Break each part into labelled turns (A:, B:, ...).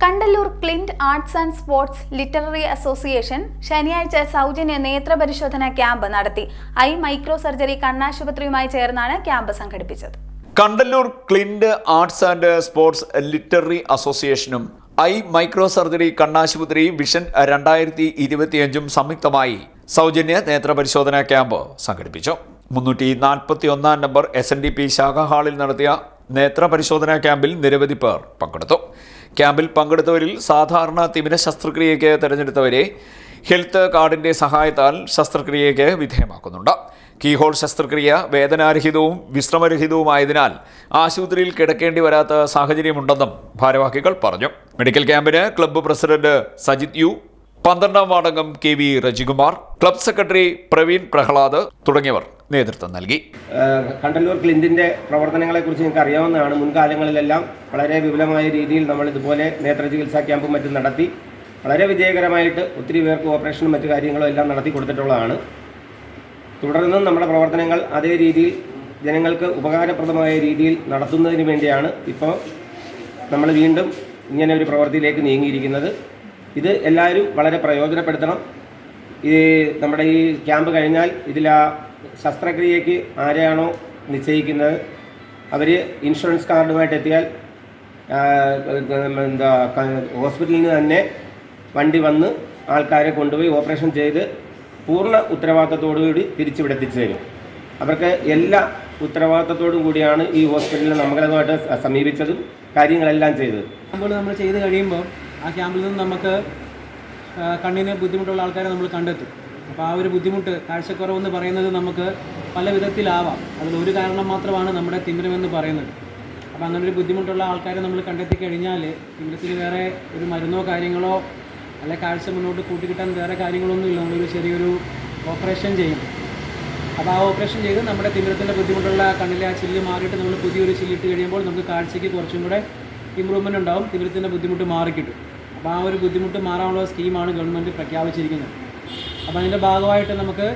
A: Kandalloor Clint arts and sports literary association ശനിയാഴ്ച സൗജന്യ നേത്രപരിശോധന camp നടത്തി. ഐ മൈക്രോ സർജറി കണ്ണാശുപത്രിയുമായി ചേർന്നാണ് ക്യാമ്പ് സംഘടിപ്പിച്ചത്.
B: Kandalloor Clint arts and sports literary അസോസിയേഷനും ഐ മൈക്രോ സർജറി കണ്ണാശുപത്രി വിഷൻ 2025 സംയുക്തമായി സൗജന്യ നേത്രപരിശോധന ക്യാമ്പ് സംഘടിപ്പിച്ചു. 341 നമ്പർ SNDP ശാഖാ ഹാളിൽ നടത്തിയ നേത്രപരിശോധനാ ക്യാമ്പിൽ നിരവധി പേർ പങ്കെടുത്തു. ക്യാമ്പിൽ പങ്കെടുത്തവരിൽ സാധാരണ തിമിര ശസ്ത്രക്രിയയ്ക്ക് തിരഞ്ഞെടുത്തവരെ ഹെൽത്ത് കാർഡിന്റെ സഹായത്താൽ ശസ്ത്രക്രിയയ്ക്ക് വിധേയമാക്കുന്നുണ്ട്. കീഹോൾ ശസ്ത്രക്രിയ വേദനാരഹിതവും വിശ്രമരഹിതവുമായതിനാൽ ആശുപത്രിയിൽ കിടക്കേണ്ടി വരാത്ത സാഹചര്യമുണ്ടെന്നും ഭാരവാഹികൾ പറഞ്ഞു. മെഡിക്കൽ ക്യാമ്പിന് ക്ലബ്ബ് പ്രസിഡന്റ് സജിത് യു, 12ാം വാർഡംഗം KV Rajikumar, club secretary Praveen Prahlad തുടങ്ങിയവർ നേതൃത്വം നൽകി.
C: കണ്ടല്ലൂർ ക്ലിന്റിന്റെ പ്രവർത്തനങ്ങളെക്കുറിച്ച് നിങ്ങൾക്ക് അറിയാവുന്നതാണ്. മുൻകാലങ്ങളിലെല്ലാം വളരെ വിപുലമായ രീതിയിൽ നമ്മൾ ഇതുപോലെ നേത്ര ചികിത്സാ ക്യാമ്പും മറ്റും നടത്തി വളരെ വിജയകരമായിട്ട് ഒത്തിരി പേർക്ക് ഓപ്പറേഷനും മറ്റു കാര്യങ്ങളും എല്ലാം നടത്തി കൊടുത്തിട്ടുള്ളതാണ്. തുടർന്നും നമ്മുടെ പ്രവർത്തനങ്ങൾ അതേ രീതിയിൽ ജനങ്ങൾക്ക് ഉപകാരപ്രദമായ രീതിയിൽ നടത്തുന്നതിന് വേണ്ടിയാണ് ഇപ്പോൾ നമ്മൾ വീണ്ടും ഇങ്ങനെ ഒരു പ്രവൃത്തിയിലേക്ക് നീങ്ങിയിരിക്കുന്നത്. ഇത് എല്ലാവരും വളരെ പ്രയോജനപ്പെടുത്തണം. ഈ നമ്മുടെ ഈ ക്യാമ്പ് കഴിഞ്ഞാൽ ഇതിൽ ആ ശസ്ത്രക്രിയയ്ക്ക് ആരെയാണോ നിശ്ചയിക്കുന്നത് അവർ ഇൻഷുറൻസ് കാർഡുമായിട്ട് എത്തിയാൽ ഹോസ്പിറ്റലിൽ നിന്ന് തന്നെ വണ്ടി വന്ന് ആൾക്കാരെ കൊണ്ടുപോയി ഓപ്പറേഷൻ ചെയ്ത് പൂർണ്ണ ഉത്തരവാദിത്തത്തോടുകൂടി തിരിച്ചിവിടെ എത്തിച്ചു തരും. അവർക്ക് എല്ലാ ഉത്തരവാദിത്തത്തോടും കൂടിയാണ് ഈ ഹോസ്പിറ്റലിൽ നമ്മളതുമായിട്ട് സമീപിച്ചതും കാര്യങ്ങളെല്ലാം ചെയ്തത്.
D: നമ്മൾ ചെയ്ത് കഴിയുമ്പോൾ ആ ക്യാമ്പിൽ നിന്ന് നമുക്ക് കണ്ണിന് ബുദ്ധിമുട്ടുള്ള ആൾക്കാരെ നമ്മൾ കണ്ടെത്തും. അപ്പോൾ ആ ഒരു ബുദ്ധിമുട്ട്, കാഴ്ചക്കുറവെന്ന് പറയുന്നത് നമുക്ക് പല വിധത്തിലാവാം. അതിലൊരു കാരണം മാത്രമാണ് നമ്മുടെ തിമിരമെന്ന് പറയുന്നത്. അപ്പോൾ അങ്ങനെ ഒരു ബുദ്ധിമുട്ടുള്ള ആൾക്കാരെ നമ്മൾ കണ്ടെത്തി കഴിഞ്ഞാൽ തിമിരത്തിന് വേറെ ഒരു മരുന്നോ കാര്യങ്ങളോ അല്ലെ കാഴ്ച മുന്നോട്ട് കൂട്ടിക്കിട്ടാൻ വേറെ കാര്യങ്ങളൊന്നും ഇല്ല. നമ്മളൊരു ചെറിയൊരു ഓപ്പറേഷൻ ചെയ്യും. അപ്പോൾ ആ ഓപ്പറേഷൻ ചെയ്ത് നമ്മുടെ തിമിരത്തിൻ്റെ ബുദ്ധിമുട്ടുള്ള കണ്ണിലെ ആ ചില്ല് മാറിയിട്ട് നമ്മൾ പുതിയൊരു ചില്ലിട്ട് കഴിയുമ്പോൾ നമുക്ക് കാഴ്ചയ്ക്ക് കുറച്ചും കൂടെ ഇമ്പ്രൂവ്മെൻ്റ് ഉണ്ടാവും, തിമിരത്തിൻ്റെ ബുദ്ധിമുട്ട് മാറിക്കിട്ടും. അപ്പോൾ ആ ഒരു ബുദ്ധിമുട്ട് മാറാനുള്ള സ്കീമാണ് ഗവൺമെൻറ് പ്രഖ്യാപിച്ചിരിക്കുന്നത്. അപ്പോൾ അതിൻ്റെ ഭാഗമായിട്ട് നമുക്ക്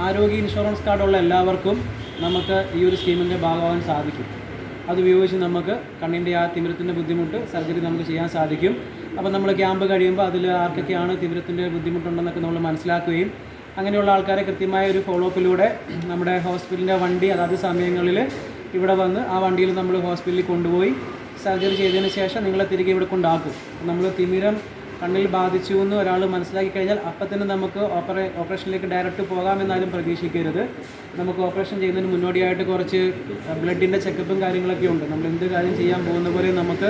D: ആരോഗ്യ ഇൻഷുറൻസ് കാർഡുള്ള എല്ലാവർക്കും നമുക്ക് ഈ ഒരു സ്കീമിൻ്റെ ഭാഗമാകാൻ സാധിക്കും. അത് ഉപയോഗിച്ച് നമുക്ക് കണ്ണിൻ്റെ ആ തിമിരത്തിൻ്റെ ബുദ്ധിമുട്ട് സർജറി നമുക്ക് ചെയ്യാൻ സാധിക്കും. അപ്പോൾ നമ്മൾ ക്യാമ്പ് കഴിയുമ്പോൾ അതിൽ ആർക്കൊക്കെയാണ് തിമിരത്തിൻ്റെ ബുദ്ധിമുട്ടുണ്ടെന്നൊക്കെ നമ്മൾ മനസ്സിലാക്കുകയും അങ്ങനെയുള്ള ആൾക്കാരെ കൃത്യമായ ഒരു ഫോളോ അപ്പിലൂടെ നമ്മുടെ ഹോസ്പിറ്റലിൻ്റെ വണ്ടി അതാത് സമയങ്ങളിൽ ഇവിടെ വന്ന് ആ വണ്ടിയിൽ നമ്മൾ ഹോസ്പിറ്റലിൽ കൊണ്ടുപോയി സർജറി ചെയ്തതിന് ശേഷം നിങ്ങളെ തിരികെ ഇവിടെ കൊണ്ടാക്കും. നമ്മൾ തിമിരം കണ്ണിൽ ബാധിച്ചു എന്ന് ഒരാൾ മനസ്സിലാക്കി കഴിഞ്ഞാൽ അപ്പം തന്നെ നമുക്ക് ഓപ്പറേഷനിലേക്ക് ഡയറക്റ്റ് പോകാമെന്നാലും പ്രതീക്ഷിക്കരുത്. നമുക്ക് ഓപ്പറേഷൻ ചെയ്യുന്നതിന് മുന്നോടിയായിട്ട് കുറച്ച് ബ്ലഡിൻ്റെ ചെക്കപ്പും കാര്യങ്ങളൊക്കെ ഉണ്ട്. നമ്മൾ എന്ത് കാര്യം ചെയ്യാൻ പോകുന്ന പോലെ നമുക്ക്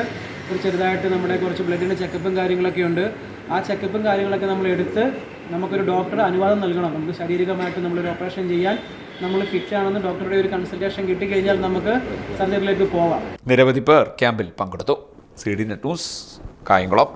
D: ഒരു ചെറുതായിട്ട് നമ്മുടെ കുറച്ച് ബ്ലഡിൻ്റെ ചെക്കപ്പും കാര്യങ്ങളൊക്കെ ഉണ്ട്. ആ ചെക്കപ്പും കാര്യങ്ങളൊക്കെ നമ്മൾ എടുത്ത് നമുക്കൊരു ഡോക്ടർ അനുവാദം നൽകണം. നമുക്ക് ശാരീരികമായിട്ട് നമ്മളൊരു ഓപ്പറേഷൻ ചെയ്യാൻ നമ്മൾ ഫിറ്റ് ആണെന്ന് ഡോക്ടറുടെ ഒരു കൺസൾട്ടേഷൻ കിട്ടിക്കഴിഞ്ഞാൽ നമുക്ക് സർജറിയിലേക്ക് പോകാം.
B: നിരവധി പേർ ക്യാമ്പിൽ പങ്കെടുത്തു. CDNet news, Kayamkulam.